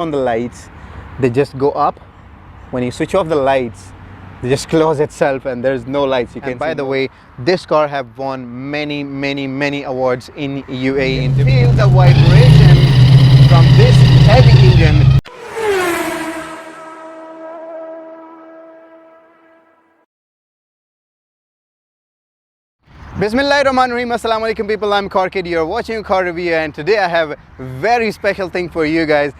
on the lights, they just go up. When you switch off the lights, they just close itself and there's no lights. You can. And by the way, this car have won many awards in UAE. Feel the vibration from this heavy engine. Bismillahirrahmanirrahim. Assalamu alaikum people, I'm Kraken. You're watching a car review and today I have a very special thing for you guys.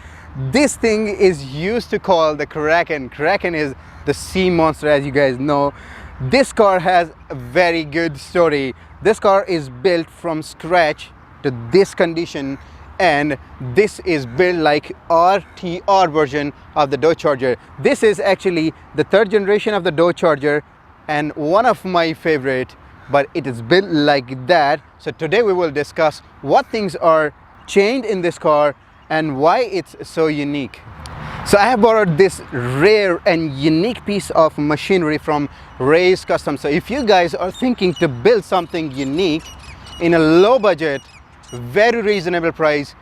This thing is used to call the Kraken. Kraken is the sea monster, as you guys know. This car has a very good story. This car is built from scratch to this condition, and this is built like RTR version of the Dodge Charger. This is actually the third generation of the Dodge Charger and one of my favorite, but it is built like that. So today we will discuss what things are changed in this car and why it's so unique. So I have borrowed this rare and unique piece of machinery from Race Custom. So if you guys are thinking to build something unique in a low budget, very reasonable price,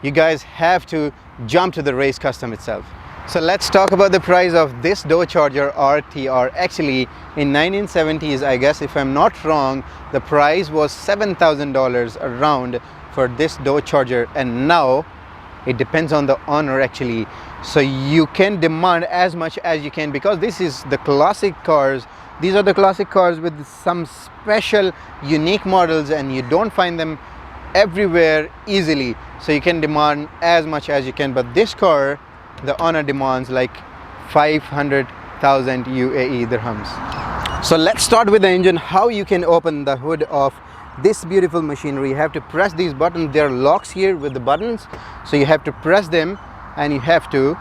you guys have to jump to the Race Custom itself. So let's talk about the price of this Dodge Charger RTR. Actually, in 1970s, I guess if I'm not wrong, the price was $7,000 around for this Dodge Charger, and now it depends on the owner actually. So you can demand as much as you can, because this is the classic cars. These are the classic cars with some special unique models and you don't find them everywhere easily. So you can demand as much as you can, but this car, the owner demands like 500,000 UAE dirhams. So let's start with the engine. How you can open the hood of this beautiful machinery. You have to press these buttons. There are locks here with the buttons, so you have to press them and you have to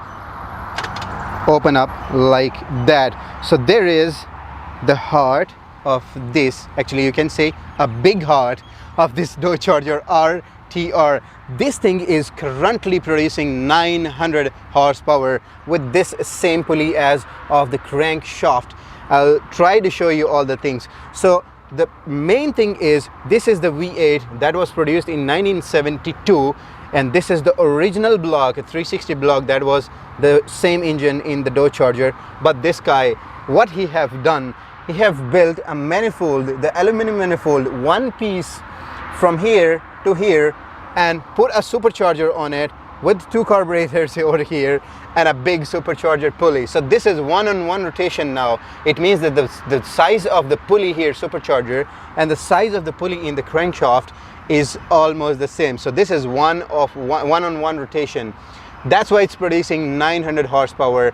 open up like that. So there is the heart of this, actually you can say a big heart of this Dodge Charger RTR. This thing is currently producing 900 horsepower with this same pulley as of the crankshaft. I'll try to show you all the things. So the main thing is, this is the V8 that was produced in 1972, and this is the original block, a 360 block, that was the same engine in the Dodge Charger. But this guy, what he have done, he have built a manifold, the aluminum manifold, one piece from here to here, and put a supercharger on it with two carburetors over here and a big supercharger pulley. So this is one-on-one rotation now. It means that the size of the pulley here, supercharger, and the size of the pulley in the crankshaft is almost the same. So this is one-on-one rotation. That's why it's producing 900 horsepower.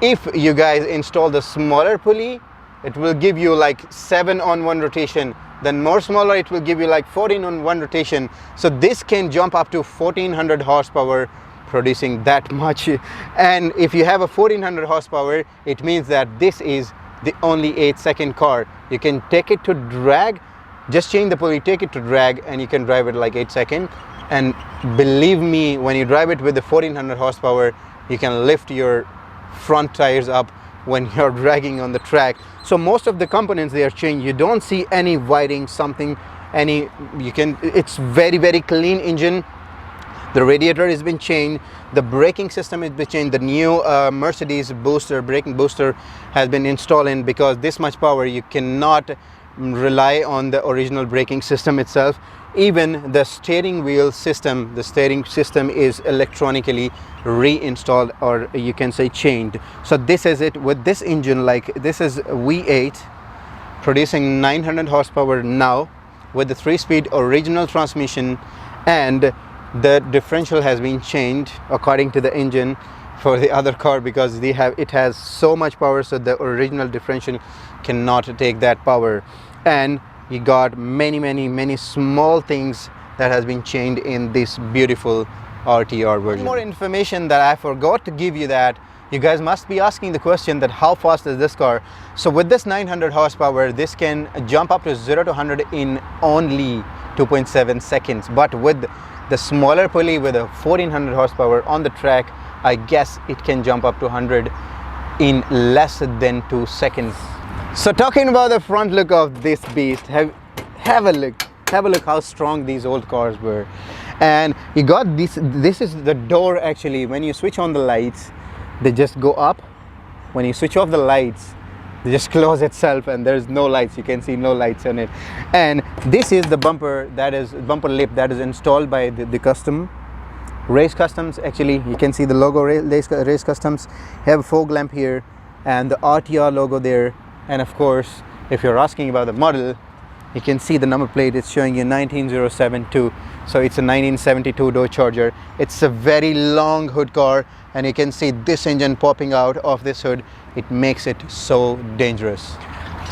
If you guys install the smaller pulley, it will give you like 7-on-1 rotation. Then more smaller, it will give you like 14-on-1 rotation. So this can jump up to 1400 horsepower, producing that much. And if you have a 1400 horsepower, it means that this is the only 8-second car. You can take it to drag, just change the pulley, take it to drag, and you can drive it like 8 seconds. And believe me, when you drive it with the 1400 horsepower, you can lift your front tires up when you're dragging on the track. So most of the components, they are changed. You don't see any wiring, something, any, you can, it's very clean engine. The radiator has been changed, the braking system has been changed, the new Mercedes booster, braking booster has been installed in, because this much power you cannot rely on the original braking system itself. Even the steering wheel system, the steering system is electronically reinstalled, or you can say changed. So this is it with this engine. Like, this is V8 producing 900 horsepower now with the 3-speed original transmission, and the differential has been changed according to the engine for the other car, because it has so much power, so the original differential cannot take that power. And you got many small things that has been changed in this beautiful RTR version. One more information that I forgot to give you, that you guys must be asking the question that how fast is this car. So with this 900 horsepower, this can jump up to 0 to 100 in only 2.7 seconds. But with the smaller pulley with a 1400 horsepower on the track, I guess it can jump up to 100 in less than 2 seconds. So talking about the front look of this beast, have a look how strong these old cars were. And you got this is the door. Actually, when you switch on the lights, they just go up. When you switch off the lights, they just close itself, and there's no lights. You can see no lights on it. And this is the bumper, that is bumper lip, that is installed by the custom Race Customs. Actually, you can see the logo Race Customs. Have a fog lamp here and the RTR logo there. And of course, if you're asking about the model, you can see the number plate. It's showing you 19072. So it's a 1972 Dodge Charger. It's a very long hood car, and you can see this engine popping out of this hood. It makes it so dangerous.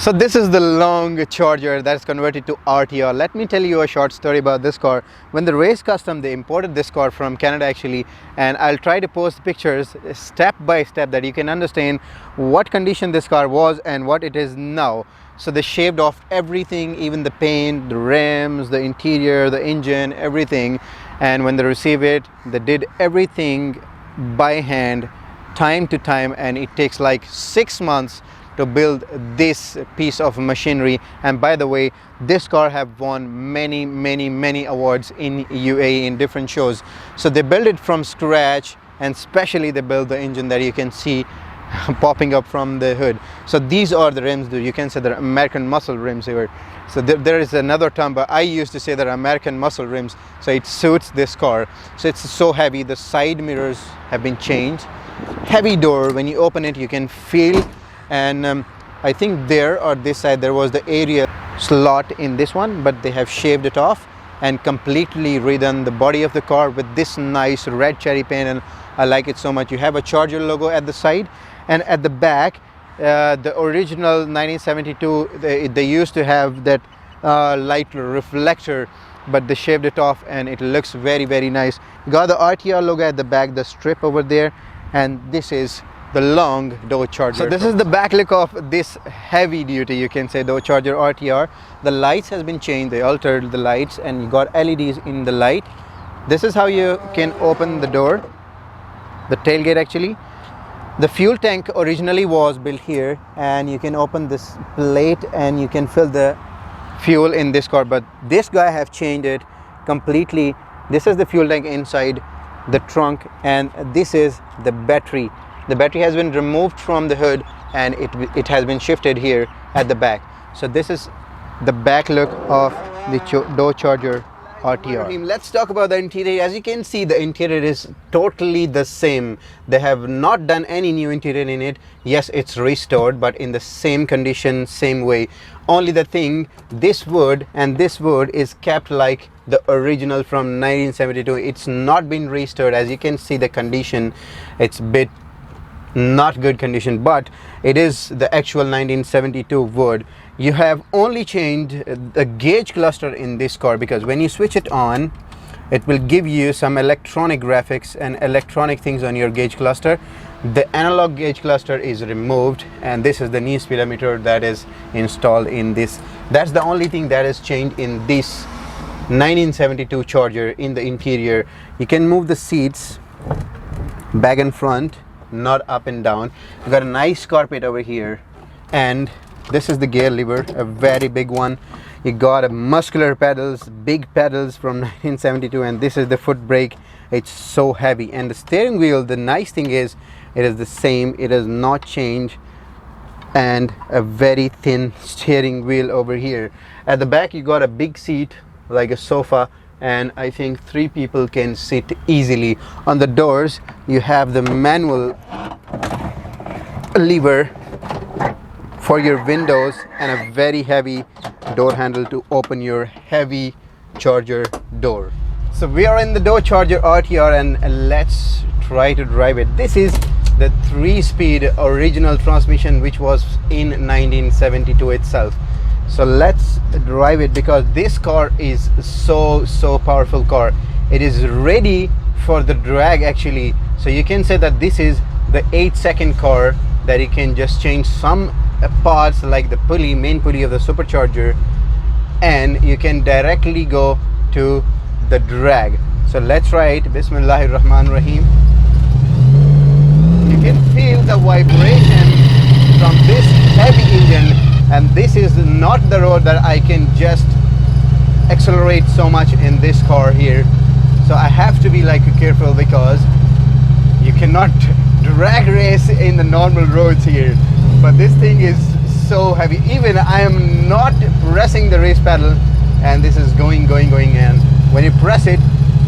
So this is the long Charger that's converted to RTR. Let me tell you a short story about this car. When the Race Custom, they imported this car from Canada actually, and I'll try to post pictures step by step that you can understand what condition this car was and what it is now. So they shaved off everything, even the paint, the rims, the interior, the engine, everything. And when they receive it, they did everything by hand, time to time, and it takes like 6 months to build this piece of machinery. And by the way, this car have won many awards in UAE in different shows. So they built it from scratch, and especially they built the engine that you can see popping up from the hood. So these are the rims. You can say they're American muscle rims here. So there is another term, but I used to say they're American muscle rims, so it suits this car. So it's so heavy. The side mirrors have been changed. Heavy door. When you open it, you can feel. And I think there or this side there was the area slot in this one, but they have shaved it off and completely redone the body of the car with this nice red cherry paint, and I like it so much. You have a Charger logo at the side, and at the back the original 1972 they used to have that light reflector, but they shaved it off and it looks very nice. You got the RTR logo at the back, the strip over there, and this is the long Dodge Charger. So this is the back look of this heavy duty, you can say, Dodge Charger RTR. The lights has been changed. They altered the lights, and you got LEDs in the light. This is how you can open the door, the tailgate actually. The fuel tank originally was built here, and you can open this plate and you can fill the fuel in this car, but this guy have changed it completely. This is the fuel tank inside the trunk, and this is the battery. The battery has been removed from the hood, and it has been shifted here at the back. So this is the back look of the Dodge Charger RTR. Let's talk about the interior. As you can see, the interior is totally the same. They have not done any new interior in it. Yes, it's restored, but in the same condition, same way. Only the thing, this wood and this wood is kept like the original from 1972. It's not been restored. As you can see, the condition, it's bit not good condition, but it is the actual 1972 wood. You have only changed the gauge cluster in this car, because when you switch it on, it will give you some electronic graphics and electronic things on your gauge cluster. The analog gauge cluster is removed, and this is the knee speedometer that is installed in this. That's the only thing that is changed in this 1972 Charger. In the interior, you can move the seats back and front, not up and down. You got a nice carpet over here, and this is the gear lever, a very big one. You got a muscular pedals, big pedals from 1972, and this is the foot brake. It's so heavy. And the steering wheel, the nice thing is it is the same, it has not changed, and a very thin steering wheel over here. At the back you got a big seat like a sofa, and I think 3 people can sit easily. On the doors you have the manual lever for your windows, and a very heavy door handle to open your heavy Charger door. So we are in the Dodge Charger RTR, and let's try to drive it. This is the 3-speed original transmission, which was in 1972 itself. So let's drive it, because this car is so powerful car. It is ready for the drag actually. So you can say that this is the 8-second car that you can just change some parts like the pulley, main pulley of the supercharger, and you can directly go to the drag. So let's try it. Bismillahir Rahmanir Rahim. You can feel the vibration from this heavy engine, and this is not the road that I can just accelerate so much in this car here. So I have to be like careful because you cannot drag race in the normal roads here. But this thing is so heavy. Even I am not pressing the race pedal, and this is going, and when you press it,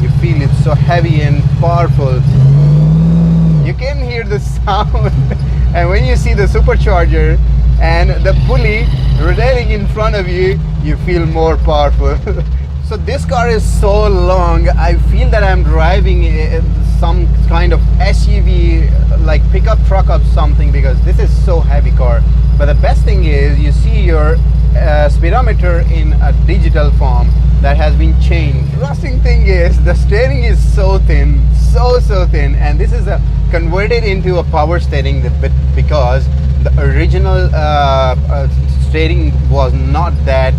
you feel it's so heavy and powerful. You can hear the sound. And when you see the supercharger and the pulley rotating in front of you, you feel more powerful. So this car is so long, I feel that I'm driving some kind of SUV, like pickup truck or something, because this is so heavy car. But the best thing is you see your speedometer in a digital form that has been changed. Interesting thing is the steering is so thin, so thin, and this is converted into a power steering because the original steering was not that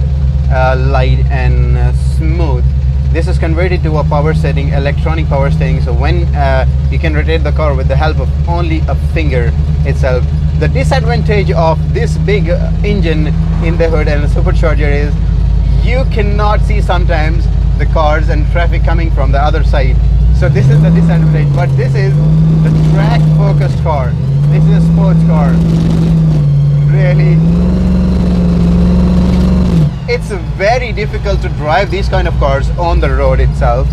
light and smooth. This is converted to a power setting, electronic power steering, so when you can rotate the car with the help of only a finger itself. The disadvantage of this big engine in the hood and the supercharger is you cannot see sometimes the cars and traffic coming from the other side. So this is the disadvantage, but this is the track focused car. This is a sports car. Really, it's very difficult to drive these kind of cars on the road itself,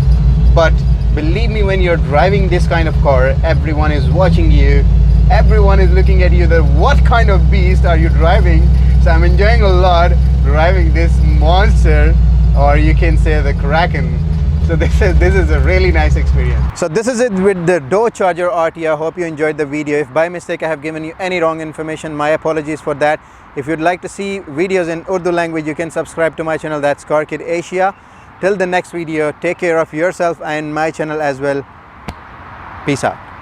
but believe me, when you're driving this kind of car, everyone is watching you, everyone is looking at you, that what kind of beast are you driving. So I'm enjoying a lot driving this monster, or you can say the Kraken. So this is a really nice experience. So this is it with the Dodge Charger RTR. Hope you enjoyed the video. If by mistake I have given you any wrong information, my apologies for that. If you'd like to see videos in Urdu language, you can subscribe to my channel, that's Car Kid Asia. Till the next video, take care of yourself and my channel as well. Peace out.